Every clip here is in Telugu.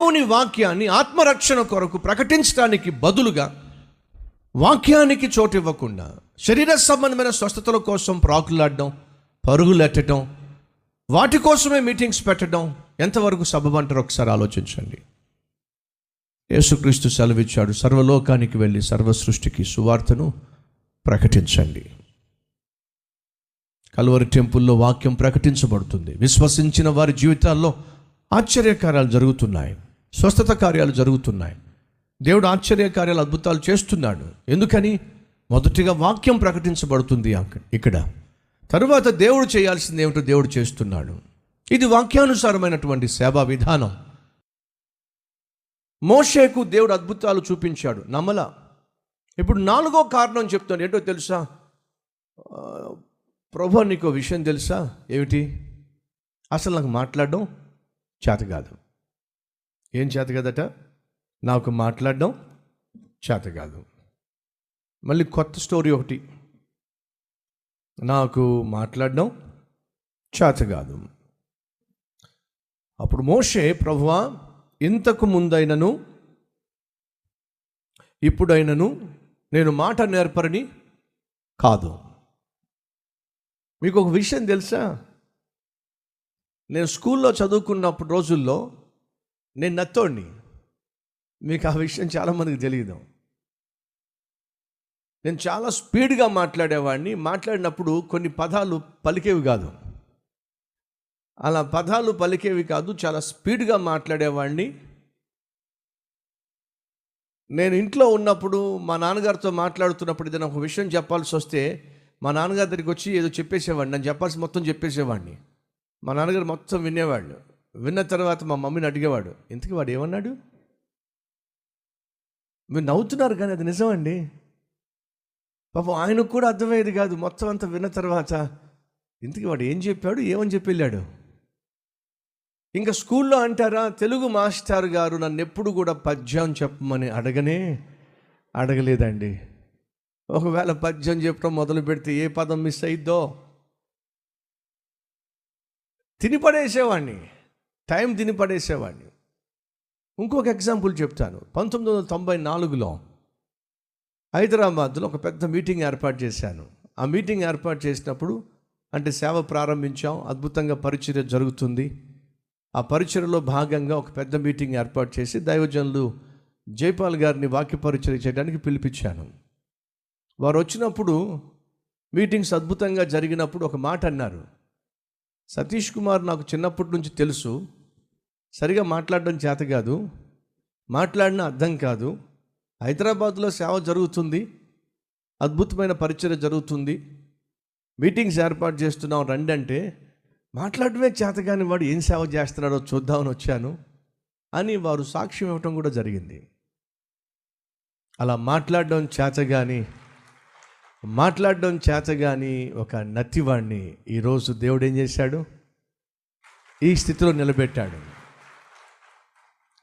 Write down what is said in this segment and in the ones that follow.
దేవుని వాక్యాన్ని ఆత్మరక్షణ కొరకు ప్రకటించడానికి బదులుగా వాక్యానికి చోటు ఇవ్వకుండా శరీర సంబంధమైన స్వస్థతల కోసం ప్రాకులాడడం, పరుగులెట్టడం, వాటి కోసమే మీటింగ్స్ పెట్టడం ఎంతవరకు సబబంటారో ఒకసారి ఆలోచించండి. యేసుక్రీస్తు సెలవిచ్చాడు, సర్వలోకానికి వెళ్ళి సర్వ సృష్టికి సువార్తను ప్రకటించండి. కల్వరి టెంపుల్లో వాక్యం ప్రకటించబడుతుంది. విశ్వసించిన వారి జీవితాల్లో ఆశ్చర్యకార్యాలు జరుగుతున్నాయి, స్వస్థత కార్యాలు జరుగుతున్నాయి. దేవుడు ఆశ్చర్యకార్యాలు, అద్భుతాలు చేస్తున్నాడు. ఎందుకని? మొదటిగా వాక్యం ప్రకటించబడుతుంది ఇక్కడ. తరువాత దేవుడు చేయాల్సింది ఏమిటో దేవుడు చేస్తున్నాడు. ఇది వాక్యానుసారమైనటువంటి సేవా విధానం. మోషేకు దేవుడు అద్భుతాలు చూపించాడు, నమ్మలా. ఇప్పుడు 4వ కారణం చెప్తాను. ఏంటో తెలుసా? ప్రభు, నీకు విషయం తెలుసా? ఏమిటి? అసలు నాకు మాట్లాడడం చేత కాదు. ఏం చేత కాదట? నాకు మాట్లాడడం చేత కాదు. మళ్ళీ కొత్త స్టోరీ ఒకటి, నాకు మాట్లాడడం చేత కాదు. అప్పుడు మోషే, ప్రభువా, ఇంతకు ముందైనను ఇప్పుడైనను నేను మాట నేర్పరని కాదు. మీకు ఒక విషయం తెలుసా? నేను స్కూల్లో చదువుకున్నప్పుడు రోజుల్లో నేను నత్తోడిని. మీకు ఆ విషయం చాలామందికి తెలియదు. నేను చాలా స్పీడ్గా మాట్లాడేవాడిని. మాట్లాడినప్పుడు కొన్ని పదాలు పలికేవి కాదు. అలా పదాలు పలికేవి కాదు, చాలా స్పీడ్గా మాట్లాడేవాడిని. నేను ఇంట్లో ఉన్నప్పుడు మా నాన్నగారితో మాట్లాడుతున్నప్పుడు ఏదైనా ఒక విషయం చెప్పాల్సి వస్తే మా నాన్నగారి దగ్గరికి వచ్చి ఏదో చెప్పేసేవాడిని. నేను చెప్పాల్సి మొత్తం చెప్పేసేవాడిని. మా నాన్నగారు మొత్తం వినేవాళ్ళు. విన్న తర్వాత మా మమ్మీని అడిగేవాడు, ఇంతకీ వాడు ఏమన్నాడు? మీరు నవ్వుతున్నారు కానీ అది నిజమండి. పాపం ఆయనకు కూడా అర్థమయ్యేది కాదు. మొత్తం అంతా విన్న తర్వాత ఇంతకీ వాడు ఏం చెప్పాడు, ఏమని చెప్పి వెళ్ళాడు. ఇంకా స్కూల్లో అంటారా, తెలుగు మాస్టర్ గారు నన్ను ఎప్పుడు కూడా పద్యం చెప్పమని అడగలేదండి. ఒకవేళ పద్యం చెప్పడం మొదలు పెడితే ఏ పదం మిస్ అయిద్దో తినిపడేసేవాడిని, టైం తినిపడేసేవాడిని. ఇంకొక ఎగ్జాంపుల్ చెప్తాను. 1994లో హైదరాబాద్లో ఒక పెద్ద మీటింగ్ ఏర్పాటు చేశాను. ఆ మీటింగ్ ఏర్పాటు చేసినప్పుడు అంటే సేవ ప్రారంభించాం, అద్భుతంగా పరిచర్య జరుగుతుంది. ఆ పరిచర్యలో భాగంగా ఒక పెద్ద మీటింగ్ ఏర్పాటు చేసి దైవజనులు జైపాల్ గారిని వాక్య పరిచర్య చేయడానికి పిలిపించాను. వారు వచ్చినప్పుడు మీటింగ్స్ అద్భుతంగా జరిగినప్పుడు ఒక మాట అన్నారు, సతీష్ కుమార్ నాకు చిన్నప్పటి నుంచి తెలుసు, సరిగా మాట్లాడడం చేత కాదు, మాట్లాడిన అర్థం కాదు. హైదరాబాద్లో సేవ జరుగుతుంది, అద్భుతమైన పరిచర్య జరుగుతుంది, మీటింగ్స్ ఏర్పాటు చేస్తున్నాం రండి అంటే మాట్లాడమే చేత కాని వాడు ఏం సేవ చేస్తున్నాడో చూద్దామని వచ్చాను అని వారు సాక్ష్యం ఇవ్వటం కూడా జరిగింది. అలా మాట్లాడడం చేత కానీ ఒక నత్తివాడిని ఈరోజు దేవుడు ఏం చేశాడు? ఈ స్థితిలో నిలబెట్టాడు.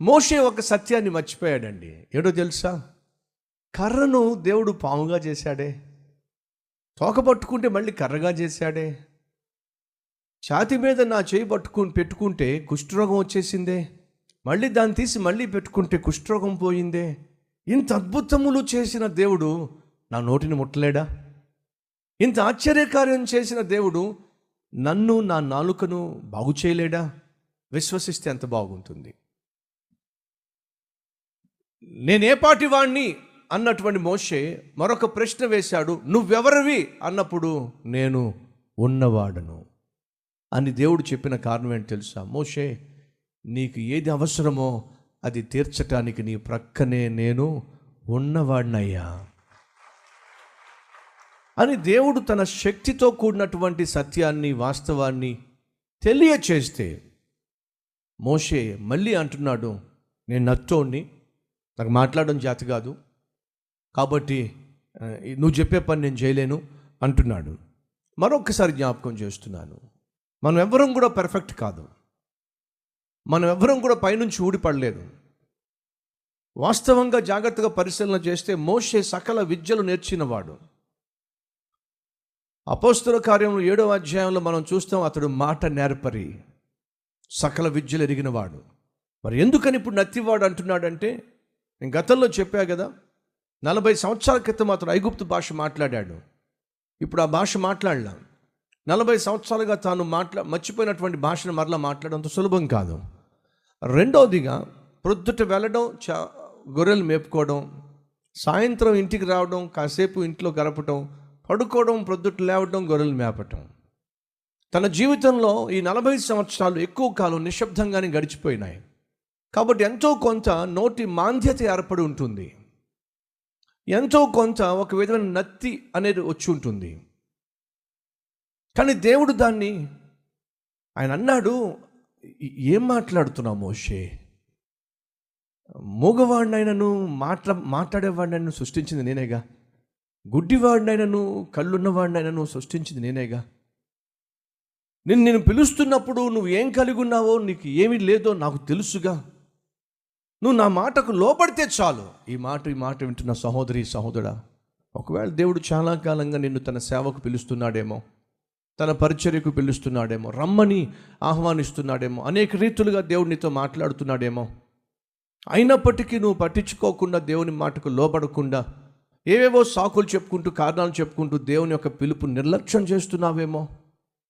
మోషే ఒక సత్యాన్ని మర్చిపోయాడండి. ఏడో తెలుసా? కర్రను దేవుడు పాముగా చేశాడే, తోక పట్టుకుంటే మళ్ళీ కర్రగా చేశాడే, ఛాతి మీద నా చేయి పెట్టుకుంటే కుష్ఠరోగం వచ్చేసిందే, మళ్ళీ దాన్ని తీసి మళ్ళీ పెట్టుకుంటే కుష్ఠరోగం పోయిందే. ఇంత అద్భుతములు చేసిన దేవుడు నా నోటిని ముట్టలేడా? ఇంత ఆశ్చర్యకార్యం చేసిన దేవుడు నన్ను, నా నాలుకను బాగు చేయలేడా? విశ్వసిస్తే ఎంత బాగుంటుంది. నేనే పాటి వాణ్ణి అన్నటువంటి మోషే మరొక ప్రశ్న వేశాడు, నువ్వెవరివి అన్నప్పుడు నేను ఉన్నవాడను అని దేవుడు చెప్పిన కారణం ఏంటి తెలుసా? మోషే, నీకు ఏది అవసరమో అది తీర్చటానికి నీ ప్రక్కనే నేను ఉన్నవాడినయ్యా అని దేవుడు తన శక్తితో కూడినటువంటి సత్యాన్ని, వాస్తవాన్ని తెలియచేస్తే మోషే మళ్ళీ అంటున్నాడు, నేను నత్తోడిని, నాకు మాట్లాడడం చేత కాదు, కాబట్టి నువ్వు చెప్పే పని నేను చేయలేను అంటున్నాడు. మరొకసారి జ్ఞాపకం చేస్తున్నాను, మనం ఎవ్వరం కూడా పర్ఫెక్ట్ కాదు, మనం ఎవ్వరం కూడా పైనుంచి ఊడిపడలేదు. వాస్తవంగా జాగ్రత్తగా పరిశీలన చేస్తే మోషే సకల విద్యలు నేర్చినవాడు. అపోస్తల కార్యములు 7వ అధ్యాయంలో మనం చూస్తాం, అతడు మాట నేర్పరి, సకల విద్యలు ఎరిగినవాడు. మరి ఎందుకని ఇప్పుడు నత్తివాడు అంటున్నాడంటే, నేను గతంలో చెప్పా కదా, 40 సంవత్సరాల క్రితం అతను ఐగుప్తు భాష మాట్లాడాడు. ఇప్పుడు ఆ భాష మాట్లాడలా. 40 సంవత్సరాలుగా తాను మర్చిపోయినటువంటి భాషను మరలా మాట్లాడడం అంత సులభం కాదు. రెండవదిగా ప్రొద్దుట వెళ్ళడం, గొర్రెలు మేపుకోవడం, సాయంత్రం ఇంటికి రావడం, కాసేపు ఇంట్లో గడపటం, పడుకోవడం, ప్రొద్దుట లేవడం, గొర్రెలు మేపటం. తన జీవితంలో ఈ 40 సంవత్సరాలు ఎక్కువ కాలం నిశ్శబ్దంగానే గడిచిపోయినాయి. కాబట్టి ఎంతో కొంత నోటి మాంద్యత ఏర్పడి ఉంటుంది, ఎంతో కొంత ఒక విధమైన నత్తి అనేది వచ్చి ఉంటుంది. కానీ దేవుడు దాన్ని, ఆయన అన్నాడు, ఏం మాట్లాడుతున్నావు మోషే? మూగవాడినైనను మాట్లాడేవాడినైనా సృష్టించింది నేనేగా, గుడ్డివాడినైనను కళ్ళున్నవాడినైనను సృష్టించింది నేనేగా. నేను పిలుస్తున్నప్పుడు నువ్వు ఏం కలిగి ఉన్నావో, నీకు ఏమీ లేదో నాకు తెలుసుగా. నువ్వు నా మాటకు లోబడితే చాలు. ఈ మాట వింటున్న సహోదరి సహోదరుడా, ఒకవేళ దేవుడు చాలా కాలంగా నిన్ను తన సేవకు పిలుస్తున్నాడేమో, తన పరిచర్యకు పిలుస్తున్నాడేమో, రమ్మని ఆహ్వానిస్తున్నాడేమో, అనేక రీతులుగా దేవుడు నీతో మాట్లాడుతున్నాడేమో. అయినప్పటికీ నువ్వు పట్టించుకోకుండా, దేవుని మాటకు లోబడకుండా, ఏవేవో సాకులు చెప్పుకుంటూ, కారణాలు చెప్పుకుంటూ దేవుని యొక్క పిలుపు నిర్లక్ష్యం చేస్తున్నావేమో.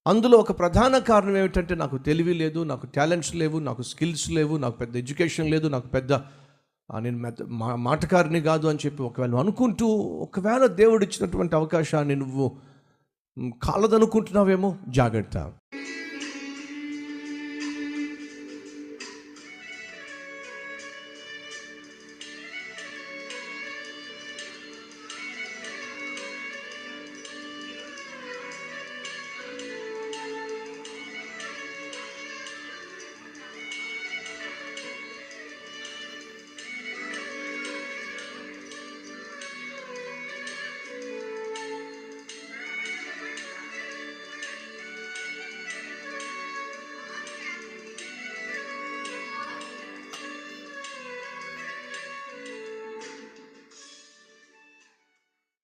అందులో ఒక ప్రధాన కారణం ఏమిటంటే, నాకు తెలివి లేదు, నాకు టాలెంట్స్ లేవు, నాకు స్కిల్స్ లేవు, నాకు పెద్ద ఎడ్యుకేషన్ లేదు, నాకు నేను మాటకారిని కాదు అని చెప్పి ఒకవేళ అనుకుంటూ, ఒకవేళ దేవుడు ఇచ్చినటువంటి అవకాశాన్ని నువ్వు కాలదనుకుంటున్నావేమో, జాగ్రత్త.